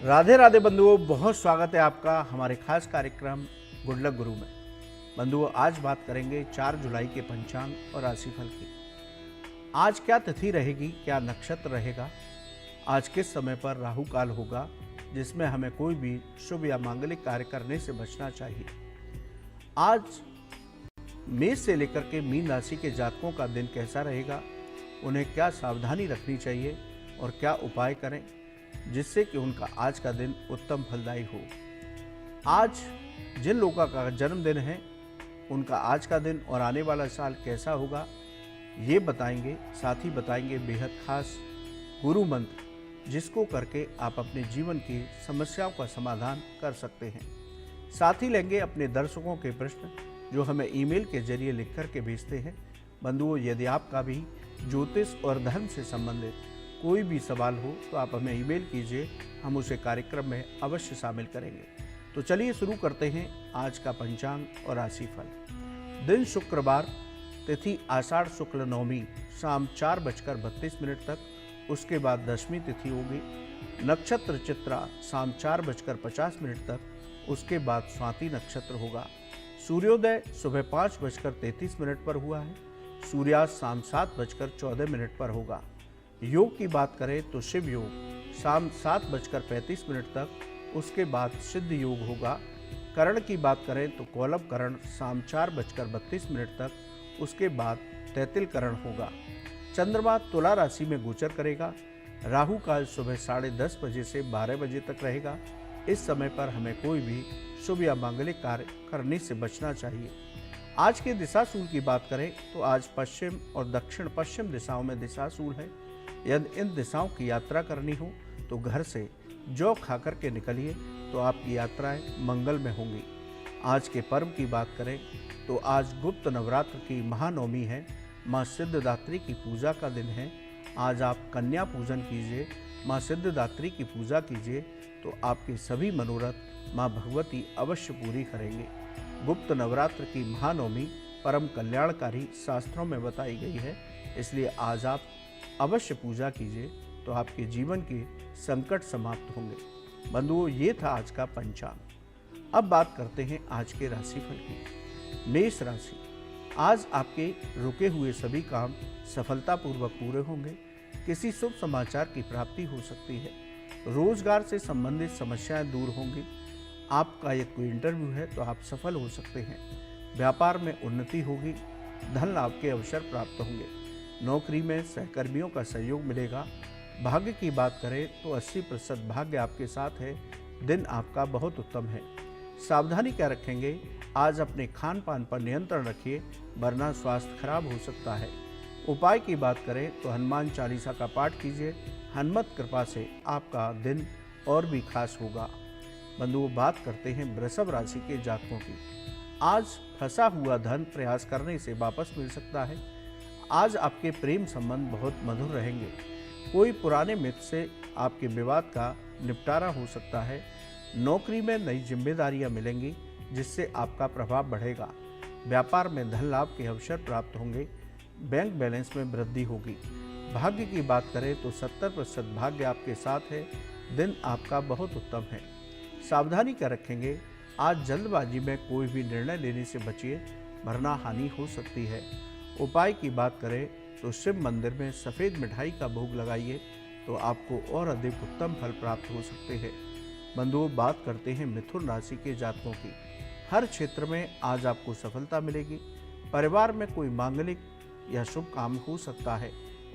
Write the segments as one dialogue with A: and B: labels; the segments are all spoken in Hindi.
A: राधे राधे बंधुओं, बहुत स्वागत है आपका हमारे खास कार्यक्रम गुड लक गुरु में। बंधुओं, आज बात करेंगे 4 जुलाई के पंचांग और राशिफल की। आज क्या तिथि रहेगी, क्या नक्षत्र रहेगा, आज किस समय पर राहु काल होगा जिसमें हमें कोई भी शुभ या मांगलिक कार्य करने से बचना चाहिए। आज मेष से लेकर के मीन राशि के जातकों का दिन कैसा रहेगा, उन्हें क्या सावधानी रखनी चाहिए और क्या उपाय करें जिससे कि उनका आज का दिन उत्तम फलदायी हो। आज जिन लोगों का जन्मदिन है उनका आज का दिन और आने वाला साल कैसा होगा ये बताएंगे। साथ ही बताएंगे बेहद खास गुरु मंत्र जिसको करके आप अपने जीवन की समस्याओं का समाधान कर सकते हैं। साथ ही लेंगे अपने दर्शकों के प्रश्न जो हमें ईमेल के जरिए लिख कर के भेजते हैं। बंधुओं, यदि आपका भी ज्योतिष और धर्म से संबंधित कोई भी सवाल हो तो आप हमें ईमेल कीजिए, हम उसे कार्यक्रम में अवश्य शामिल करेंगे। तो चलिए शुरू करते हैं आज का पंचांग और राशिफल। दिन शुक्रवार, तिथि आषाढ़ शुक्ल नवमी शाम 4:32 तक, उसके बाद दशमी तिथि होगी। नक्षत्र चित्रा शाम 4:50 तक, उसके बाद स्वाति नक्षत्र होगा। सूर्योदय सुबह 5:33 पर हुआ है। सूर्यास्त शाम 7:14 पर होगा। योग की बात करें तो शिव योग शाम 7:35 तक, उसके बाद सिद्ध योग होगा। करण की बात करें तो कौलव करण शाम 4:32 तक, उसके बाद तैतिल करण होगा। चंद्रमा तुला राशि में गोचर करेगा। राहु काल सुबह 10:30 बजे से 12 बजे तक रहेगा। इस समय पर हमें कोई भी शुभ या मांगलिक कार्य करने से बचना चाहिए। आज के दिशाशूल की बात करें तो आज पश्चिम और दक्षिण पश्चिम दिशाओं में दिशाशूल है। यदि इन दिशाओं की यात्रा करनी हो तो घर से जौ खाकर के निकलिए तो आपकी यात्राएं मंगल में होंगी। आज के पर्व की बात करें तो आज गुप्त नवरात्र की महानवमी है। माँ सिद्धदात्री की पूजा का दिन है। आज आप कन्या पूजन कीजिए, माँ सिद्धदात्री की पूजा कीजिए तो आपके सभी मनोरथ माँ भगवती अवश्य पूरी करेंगे। गुप्त नवरात्र की महानवमी परम कल्याणकारी शास्त्रों में बताई गई है, इसलिए आज आप अवश्य पूजा कीजिए तो आपके जीवन के संकट समाप्त होंगे। बंधुओं, ये था आज का पंचांग। अब बात करते हैं आज के राशिफल की। मेष राशि, आज आपके रुके हुए सभी काम सफलतापूर्वक पूरे होंगे। किसी शुभ समाचार की प्राप्ति हो सकती है। रोजगार से संबंधित समस्याएं दूर होंगी। आपका यदि कोई इंटरव्यू है तो आप सफल हो सकते हैं। व्यापार में उन्नति होगी। धन लाभ के अवसर प्राप्त होंगे। नौकरी में सहकर्मियों का सहयोग मिलेगा। भाग्य की बात करें तो 80% भाग्य आपके साथ है। दिन आपका बहुत उत्तम है। सावधानी क्या रखेंगे, आज अपने खान पान पर नियंत्रण रखिए वरना स्वास्थ्य खराब हो सकता है। उपाय की बात करें तो हनुमान चालीसा का पाठ कीजिए। हनुमत कृपा से आपका दिन और भी खास होगा। बंधुओं, बात करते हैं वृषभ राशि के जातकों की। आज फंसा हुआ धन प्रयास करने से वापस मिल सकता है। आज आपके प्रेम संबंध बहुत मधुर रहेंगे। कोई पुराने मित्र से आपके विवाद का निपटारा हो सकता है। नौकरी में नई जिम्मेदारियां मिलेंगी जिससे आपका प्रभाव बढ़ेगा। व्यापार में धन लाभ के अवसर प्राप्त होंगे। बैंक बैलेंस में वृद्धि होगी। भाग्य की बात करें तो 70% भाग्य आपके साथ है। दिन आपका बहुत उत्तम है। सावधानी क्या रखेंगे, आज जल्दबाजी में कोई भी निर्णय लेने से बचिए वरना हानि हो सकती है। उपाय की बात करें तो शिव मंदिर में सफ़ेद मिठाई का भोग लगाइए तो आपको और अधिक उत्तम फल प्राप्त हो सकते हैं। बंधुओं, बात करते हैं मिथुन राशि के जातकों की। हर क्षेत्र में आज आपको सफलता मिलेगी। परिवार में कोई मांगलिक या शुभ काम हो सकता है।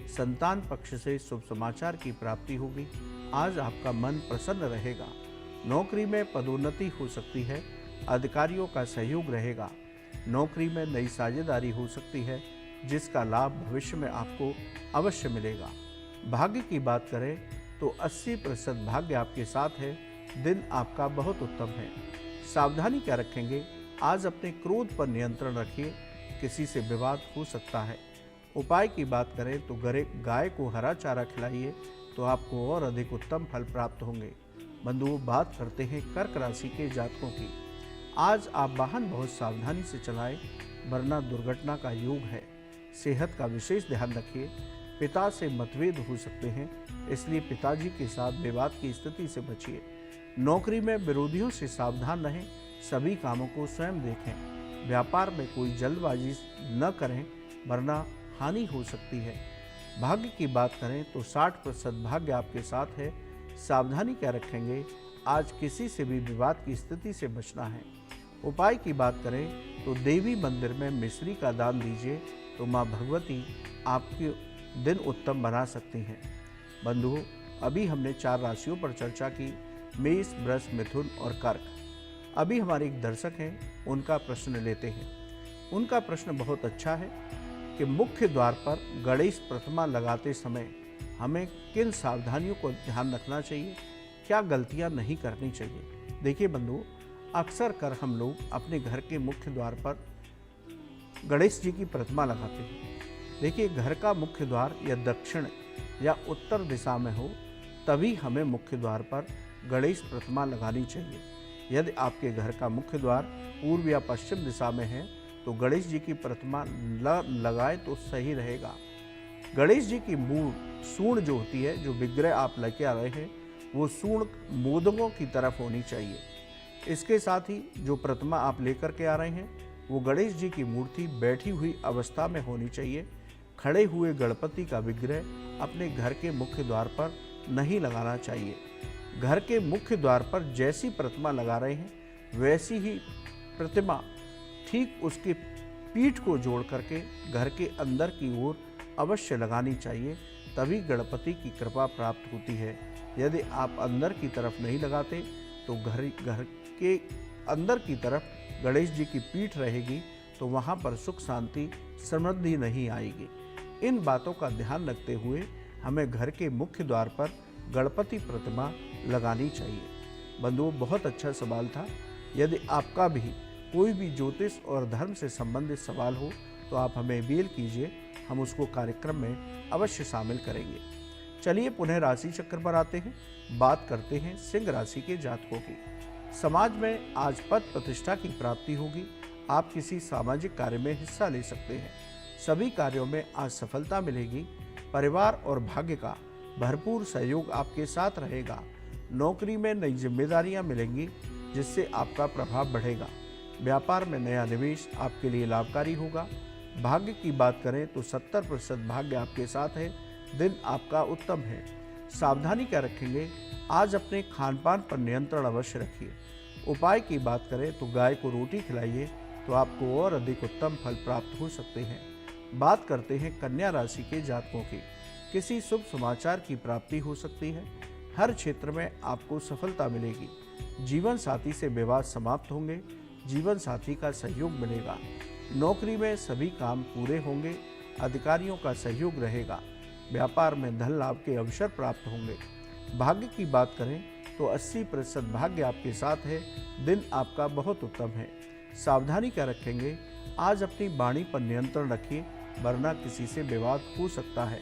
A: संतान पक्ष से शुभ समाचार की प्राप्ति होगी। आज आपका मन प्रसन्न रहेगा। नौकरी में पदोन्नति हो सकती है। अधिकारियों का सहयोग रहेगा। नौकरी में नई साझेदारी हो सकती है जिसका लाभ भविष्य में आपको अवश्य मिलेगा। भाग्य की बात करें तो 80% भाग्य आपके साथ है। दिन आपका बहुत उत्तम है। सावधानी क्या रखेंगे, आज अपने क्रोध पर नियंत्रण रखिए, किसी से विवाद हो सकता है। उपाय की बात करें तो गाय को हरा चारा खिलाइए तो आपको और अधिक उत्तम फल प्राप्त होंगे। बंधुओं, बात करते हैं कर्क राशि के जातकों की। आज आप वाहन बहुत सावधानी से चलाएं वरना दुर्घटना का योग है। सेहत का विशेष ध्यान रखिए। पिता से मतभेद हो सकते हैं, इसलिए पिताजी के साथ विवाद की स्थिति से बचिए। नौकरी में विरोधियों से सावधान रहें, सभी कामों को स्वयं देखें। व्यापार में कोई जल्दबाजी न करें वरना हानि हो सकती है। भाग्य की बात करें तो 60% भाग्य आपके साथ है। सावधानी क्या रखेंगे, आज किसी से भी विवाद की स्थिति से बचना है। उपाय की बात करें तो देवी मंदिर में मिश्री का दान दीजिए तो माँ भगवती आपके दिन उत्तम बना सकती हैं। बंधुओं, अभी हमने 4 राशियों पर चर्चा की, मेष, वृष, मिथुन और कर्क। अभी हमारे एक दर्शक हैं, उनका प्रश्न लेते हैं। उनका प्रश्न बहुत अच्छा है कि मुख्य द्वार पर गणेश प्रतिमा लगाते समय हमें किन सावधानियों को ध्यान रखना चाहिए, क्या गलतियां नहीं करनी चाहिए। देखिए बंधुओं, अक्सर कर हम लोग अपने घर के मुख्य द्वार पर गणेश जी की प्रतिमा लगाते हैं। देखिए, घर का मुख्य द्वार या दक्षिण या उत्तर दिशा में हो तभी हमें मुख्य द्वार पर गणेश प्रतिमा लगानी चाहिए। यदि आपके घर का मुख्य द्वार पूर्व या पश्चिम दिशा में है तो गणेश जी की प्रतिमा लगाए तो सही रहेगा। गणेश जी की मूल सूंड जो होती है, जो विग्रह आप लेके आ रहे हैं, वो सूंड मोदकों की तरफ होनी चाहिए। इसके साथ ही जो प्रतिमा आप लेकर के आ रहे हैं वो गणेश जी की मूर्ति बैठी हुई अवस्था में होनी चाहिए। खड़े हुए गणपति का विग्रह अपने घर के मुख्य द्वार पर नहीं लगाना चाहिए। घर के मुख्य द्वार पर जैसी प्रतिमा लगा रहे हैं वैसी ही प्रतिमा ठीक उसके पीठ को जोड़ करके घर के अंदर की ओर अवश्य लगानी चाहिए, तभी गणपति की कृपा प्राप्त होती है। यदि आप अंदर की तरफ नहीं लगाते तो घर के अंदर की तरफ गणेश जी की पीठ रहेगी तो वहाँ पर सुख शांति समृद्धि नहीं आएगी। इन बातों का ध्यान रखते हुए हमें घर के मुख्य द्वार पर गणपति प्रतिमा लगानी चाहिए। बंधुओं, बहुत अच्छा सवाल था। यदि आपका भी कोई भी ज्योतिष और धर्म से संबंधित सवाल हो तो आप हमें मेल कीजिए, हम उसको कार्यक्रम में अवश्य शामिल करेंगे। चलिए पुनः राशि चक्र पर आते हैं, बात करते हैं सिंह राशि के जातकों की। समाज में आज पद प्रतिष्ठा की प्राप्ति होगी। आप किसी सामाजिक कार्य में हिस्सा ले सकते हैं। सभी कार्यों में आज सफलता मिलेगी। परिवार और भाग्य का भरपूर सहयोग आपके साथ रहेगा। नौकरी में नई जिम्मेदारियां मिलेंगी जिससे आपका प्रभाव बढ़ेगा। व्यापार में नया निवेश आपके लिए लाभकारी होगा। भाग्य की बात करें तो 70% भाग्य आपके साथ है। दिन आपका उत्तम है। सावधानी क्या रखेंगे, आज अपने खान पान पर नियंत्रण अवश्य रखिए। उपाय की बात करें तो गाय को रोटी खिलाइए तो आपको और अधिक उत्तम फल प्राप्त हो सकते हैं। बात करते हैं कन्या राशि के जातकों की। किसी शुभ समाचार की प्राप्ति हो सकती है। हर क्षेत्र में आपको सफलता मिलेगी। जीवन साथी से विवाद समाप्त होंगे। जीवन साथी का सहयोग मिलेगा। नौकरी में सभी काम पूरे होंगे। अधिकारियों का सहयोग रहेगा। व्यापार में धन लाभ के अवसर प्राप्त होंगे। भाग्य की बात करें तो 80% भाग्य आपके साथ है। दिन आपका बहुत उत्तम है। सावधानी क्या रखेंगे, आज अपनी वाणी पर नियंत्रण रखिए वरना किसी से विवाद हो सकता है।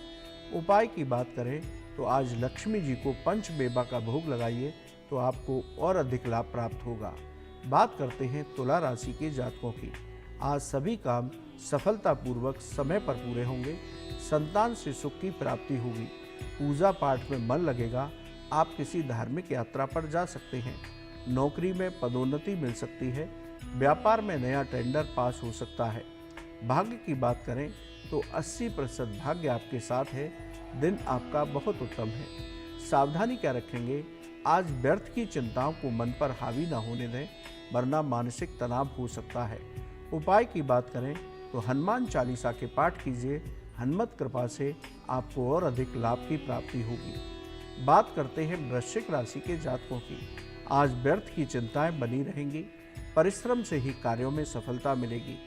A: उपाय की बात करें तो आज लक्ष्मी जी को पंचमेवा का भोग लगाइए तो आपको और अधिक लाभ प्राप्त होगा। बात करते हैं तुला राशि के जातकों की। आज सभी काम सफलतापूर्वक समय पर पूरे होंगे। संतान से सुख की प्राप्ति होगी। पूजा पाठ में मन लगेगा। आप किसी धार्मिक यात्रा पर जा सकते हैं। नौकरी में पदोन्नति मिल सकती है। व्यापार में नया टेंडर पास हो सकता है। भाग्य की बात करें तो 80% भाग्य आपके साथ है। दिन आपका बहुत उत्तम है। सावधानी क्या रखेंगे, आज व्यर्थ की चिंताओं को मन पर हावी न होने दें वरना मानसिक तनाव हो सकता है। उपाय की बात करें तो हनुमान चालीसा के पाठ कीजिए। हनुमत कृपा से आपको और अधिक लाभ की प्राप्ति होगी। बात करते हैं वृश्चिक राशि के जातकों की। आज व्यर्थ की चिंताएं बनी रहेंगी। परिश्रम से ही कार्यों में सफलता मिलेगी।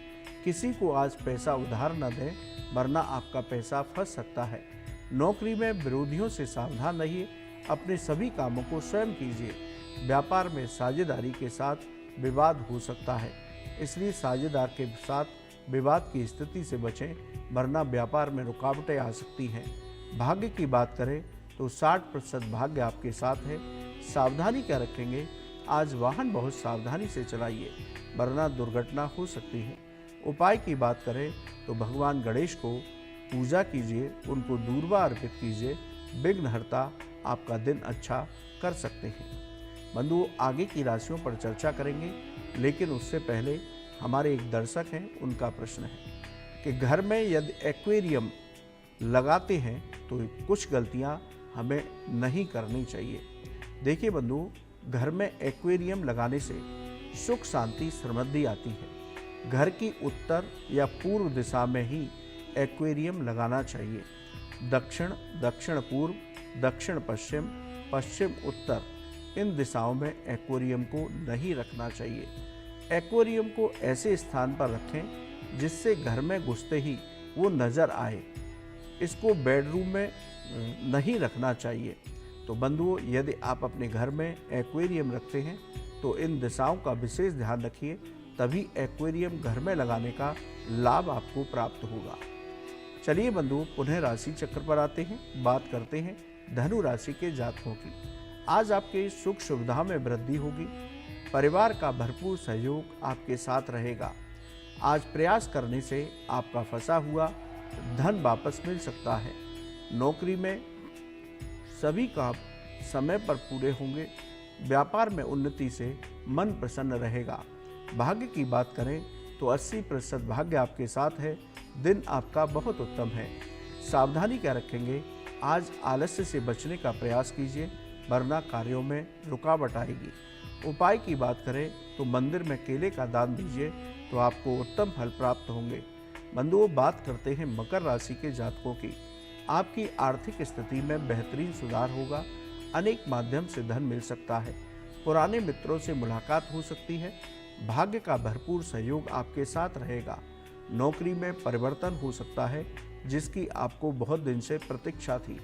A: किसी को आज पैसा उधार न दें वरना आपका पैसा फंस सकता है। नौकरी में विरोधियों से सावधान रहिए। अपने सभी कामों को स्वयं कीजिए। व्यापार में साझेदारी के साथ विवाद हो सकता है, इसलिए साझेदार के साथ विवाद की स्थिति से बचें वरना व्यापार में रुकावटें आ सकती हैं। भाग्य की बात करें तो 60% भाग्य आपके साथ है। सावधानी क्या रखेंगे, आज वाहन बहुत सावधानी से चलाइए वरना दुर्घटना हो सकती है। उपाय की बात करें तो भगवान गणेश को पूजा कीजिए, उनको दूर्वा अर्पित कीजिए। विघ्नहर्ता आपका दिन अच्छा कर सकते हैं। बंधुओं, आगे की राशियों पर चर्चा करेंगे, लेकिन उससे पहले हमारे एक दर्शक हैं, उनका प्रश्न है कि घर में यदि एक्वेरियम लगाते हैं तो कुछ गलतियां हमें नहीं करनी चाहिए। देखिए बंधुओं, घर में एक्वेरियम लगाने से सुख शांति समृद्धि आती है। घर की उत्तर या पूर्व दिशा में ही एक्वेरियम लगाना चाहिए। दक्षिण, दक्षिण पूर्व, दक्षिण पश्चिम, पश्चिम उत्तर, इन दिशाओं में एक्वेरियम को नहीं रखना चाहिए। एक्वेरियम को ऐसे स्थान पर रखें जिससे घर में घुसते ही वो नज़र आए। इसको बेडरूम में नहीं रखना चाहिए। तो बंधुओं, यदि आप अपने घर में एक्वेरियम रखते हैं तो इन दिशाओं का विशेष ध्यान रखिए, तभी एक्वेरियम घर में लगाने का लाभ आपको प्राप्त होगा। चलिए बंधुओं, पुनः राशि चक्र पर आते हैं। बात करते हैं धनु राशि के जातकों की। आज आपके सुख सुविधा में वृद्धि होगी। परिवार का भरपूर सहयोग आपके साथ रहेगा। आज प्रयास करने से आपका फंसा हुआ धन वापस मिल सकता है। नौकरी में सभी काम समय पर पूरे होंगे। व्यापार में उन्नति से मन प्रसन्न रहेगा। भाग्य की बात करें तो 80% भाग्य आपके साथ है। दिन आपका बहुत उत्तम है। सावधानी क्या रखेंगे? आज आलस्य से बचने का प्रयास कीजिए, वरना कार्यों में रुकावट आएगी। उपाय की बात करें तो मंदिर में केले का दान दीजिए तो आपको उत्तम फल प्राप्त होंगे। बंधुओं, बात करते हैं मकर राशि के जातकों की। आपकी आर्थिक स्थिति में बेहतरीन सुधार होगा। अनेक माध्यम से धन मिल सकता है। पुराने मित्रों से मुलाकात हो सकती है। भाग्य का भरपूर सहयोग आपके साथ रहेगा। नौकरी में परिवर्तन हो सकता है जिसकी आपको बहुत दिन से प्रतीक्षा थी।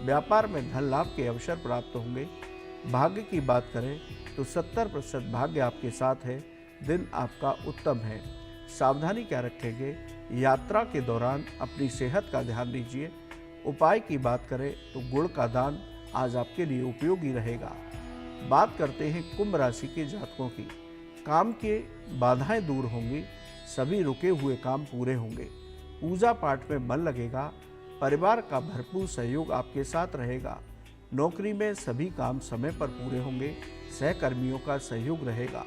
A: व्यापार में धन लाभ के अवसर प्राप्त होंगे। भाग्य की बात करें तो 70% भाग्य आपके साथ है। दिन आपका उत्तम है। सावधानी क्या रखेंगे? यात्रा के दौरान अपनी सेहत का ध्यान दीजिए। उपाय की बात करें तो गुड़ का दान आज आपके लिए उपयोगी रहेगा। बात करते हैं कुंभ राशि के जातकों की। काम के बाधाएं दूर होंगी। सभी रुके हुए काम पूरे होंगे। पूजा पाठ में मन लगेगा। परिवार का भरपूर सहयोग आपके साथ रहेगा। नौकरी में सभी काम समय पर पूरे होंगे। सहकर्मियों का सहयोग रहेगा।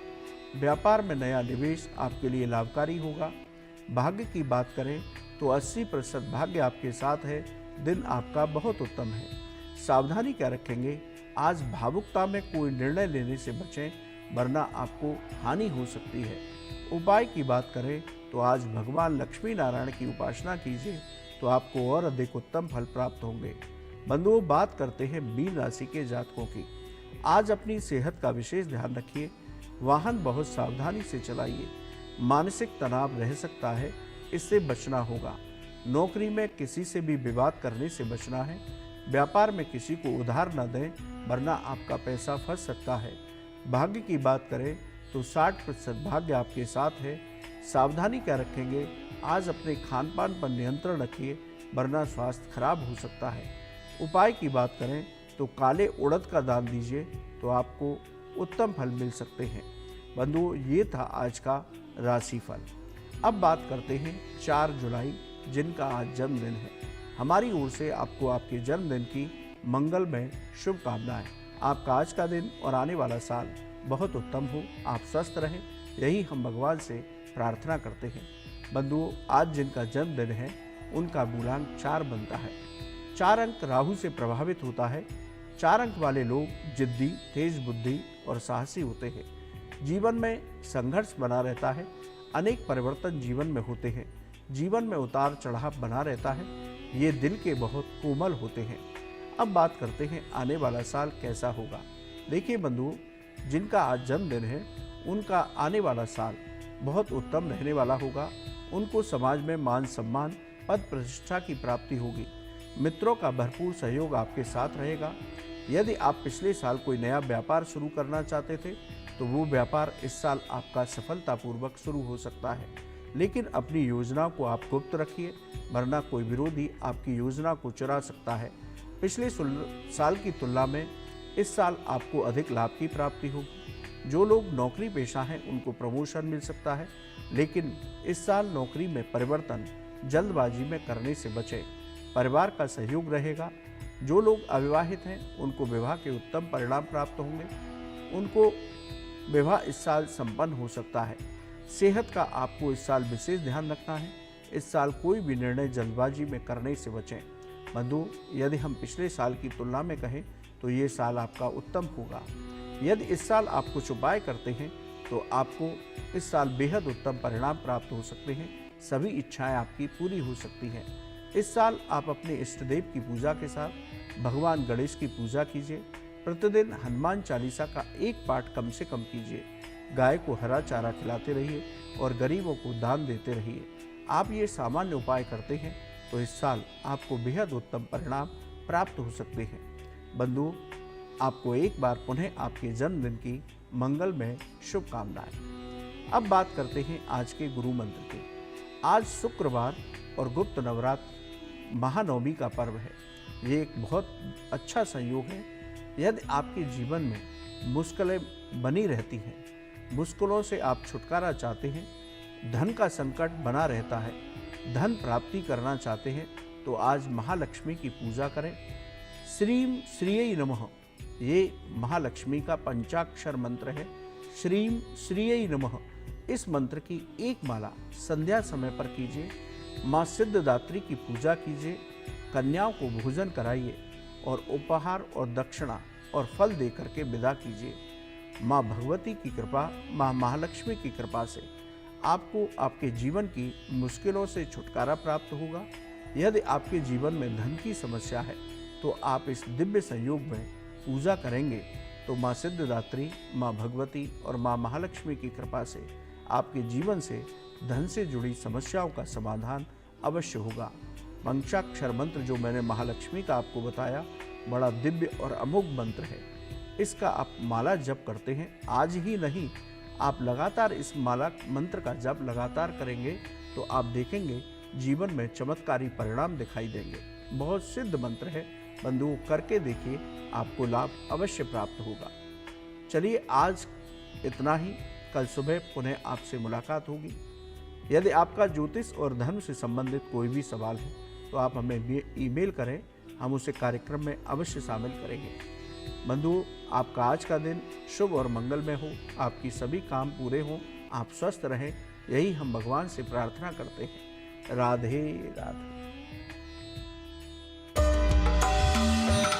A: व्यापार में नया निवेश आपके लिए लाभकारी होगा। भाग्य की बात करें तो 80% भाग्य आपके साथ है। दिन आपका बहुत उत्तम है। सावधानी क्या रखेंगे? आज भावुकता में कोई निर्णय लेने से बचें, वरना आपको हानि हो सकती है। उपाय की बात करें तो आज भगवान लक्ष्मी नारायण की उपासना कीजिए तो आपको और अधिक उत्तम फल प्राप्त होंगे। बंधुओं, बात करते हैं मीन राशि के जातकों की। आज अपनी सेहत का विशेष ध्यान रखिए। वाहन बहुत सावधानी से चलाइए। मानसिक तनाव रह सकता है, इससे बचना होगा। नौकरी में किसी से भी विवाद करने से बचना है। व्यापार में किसी को उधार न दें, वरना आपका पैसा फंस सकता है। भाग्य की बात करें तो 60% भाग्य आपके साथ है। सावधानी क्या रखेंगे? आज अपने खान पान पर नियंत्रण रखिए, वरना स्वास्थ्य खराब हो सकता है। उपाय की बात करें तो काले उड़द का दान दीजिए तो आपको उत्तम फल मिल सकते हैं। बंधुओं, ये था आज का राशिफल। अब बात करते हैं 4 जुलाई, जिनका आज जन्मदिन है। हमारी ओर से आपको आपके जन्मदिन की मंगलमय शुभकामनाएं। आपका आज का दिन और आने वाला साल बहुत उत्तम हो। आप स्वस्थ रहें, यही हम भगवान से प्रार्थना करते हैं। बंधुओं, आज जिनका जन्मदिन है उनका मूलांक 4 बनता है। 4 अंक राहु से प्रभावित होता है। 4 अंक वाले लोग जिद्दी, तेज बुद्धि और साहसी होते हैं। जीवन में संघर्ष बना रहता है। अनेक परिवर्तन जीवन में होते हैं। जीवन में उतार चढ़ाव बना रहता है। ये दिल के बहुत कोमल होते हैं। अब बात करते हैं आने वाला साल कैसा होगा। देखिए बंधुओं, जिनका आज जन्मदिन है उनका आने वाला साल बहुत उत्तम रहने वाला होगा। उनको समाज में मान सम्मान, पद प्रतिष्ठा की प्राप्ति होगी। मित्रों का भरपूर सहयोग आपके साथ रहेगा। यदि आप पिछले साल कोई नया व्यापार शुरू करना चाहते थे तो वो व्यापार इस साल आपका सफलतापूर्वक शुरू हो सकता है। लेकिन अपनी योजना को आप गुप्त रखिए, वरना कोई विरोधी आपकी योजना को चुरा सकता है। पिछले साल की तुलना में इस साल आपको अधिक लाभ की प्राप्ति होगी। जो लोग नौकरी पेशा हैं उनको प्रमोशन मिल सकता है। लेकिन इस साल नौकरी में परिवर्तन जल्दबाजी में करने से बचें। परिवार का सहयोग रहेगा। जो लोग अविवाहित हैं उनको विवाह के उत्तम परिणाम प्राप्त होंगे। उनको विवाह इस साल संपन्न हो सकता है। सेहत का आपको इस साल विशेष ध्यान रखना है। इस साल कोई भी निर्णय जल्दबाजी में करने से बचें। बंधु, यदि हम पिछले साल की तुलना में कहें तो ये साल आपका उत्तम होगा। यदि इस साल आप कुछ उपाय करते हैं तो आपको इस साल बेहद उत्तम परिणाम प्राप्त हो सकते हैं। सभी इच्छाएं आपकी पूरी हो सकती हैं। इस साल आप अपने इष्ट देव की पूजा के साथ भगवान गणेश की पूजा कीजिए। प्रतिदिन हनुमान चालीसा का एक पाठ कम से कम कीजिए। गाय को हरा चारा खिलाते रहिए और गरीबों को दान देते रहिए। आप ये सामान्य उपाय करते हैं तो इस साल आपको बेहद उत्तम परिणाम प्राप्त हो सकते हैं। बंधु, आपको एक बार पुनः आपके जन्मदिन की मंगलमय शुभकामनाएं। अब बात करते हैं आज के गुरु मंत्र की। आज शुक्रवार और गुप्त नवरात्र महानवमी का पर्व है। ये एक बहुत अच्छा संयोग है। यदि आपके जीवन में मुश्किलें बनी रहती हैं, मुश्किलों से आप छुटकारा चाहते हैं, धन का संकट बना रहता है, धन प्राप्ति करना चाहते हैं, तो आज महालक्ष्मी की पूजा करें। श्रीम श्रीयै नमः, ये महालक्ष्मी का पंचाक्षर मंत्र है। श्रीम श्रीयै नमः, इस मंत्र की एक माला संध्या समय पर कीजिए। माँ सिद्धदात्री की पूजा कीजिए। कन्याओं को भोजन कराइए और उपहार और दक्षिणा और फल दे करके विदा कीजिए। माँ भगवती की कृपा, माँ महालक्ष्मी की कृपा से आपको आपके जीवन की मुश्किलों से छुटकारा प्राप्त होगा। यदि आपके जीवन में धन की समस्या है तो आप इस दिव्य संयोग में पूजा करेंगे तो माँ सिद्धदात्री, माँ भगवती और माँ महालक्ष्मी की कृपा से आपके जीवन से धन से जुड़ी समस्याओं का समाधान अवश्य होगा। पंचाक्षर मंत्र जो मैंने महालक्ष्मी का आपको बताया, बड़ा दिव्य और अमोघ मंत्र है। इसका आप माला जप करते हैं, आज ही नहीं, आप लगातार इस माला मंत्र का जप लगातार करेंगे तो आप देखेंगे जीवन में चमत्कारी परिणाम दिखाई देंगे। बहुत सिद्ध मंत्र है। बंधुओं, करके देखिए, आपको लाभ अवश्य प्राप्त होगा। चलिए, आज इतना ही। कल सुबह पुनः आपसे मुलाकात होगी। यदि आपका ज्योतिष और धर्म से संबंधित कोई भी सवाल है तो आप हमें ईमेल करें, हम उसे कार्यक्रम में अवश्य शामिल करेंगे। बंधुओं, आपका आज का दिन शुभ और मंगलमय हो, आपकी सभी काम पूरे हों, आप स्वस्थ रहें, यही हम भगवान से प्रार्थना करते हैं। राधे राधे।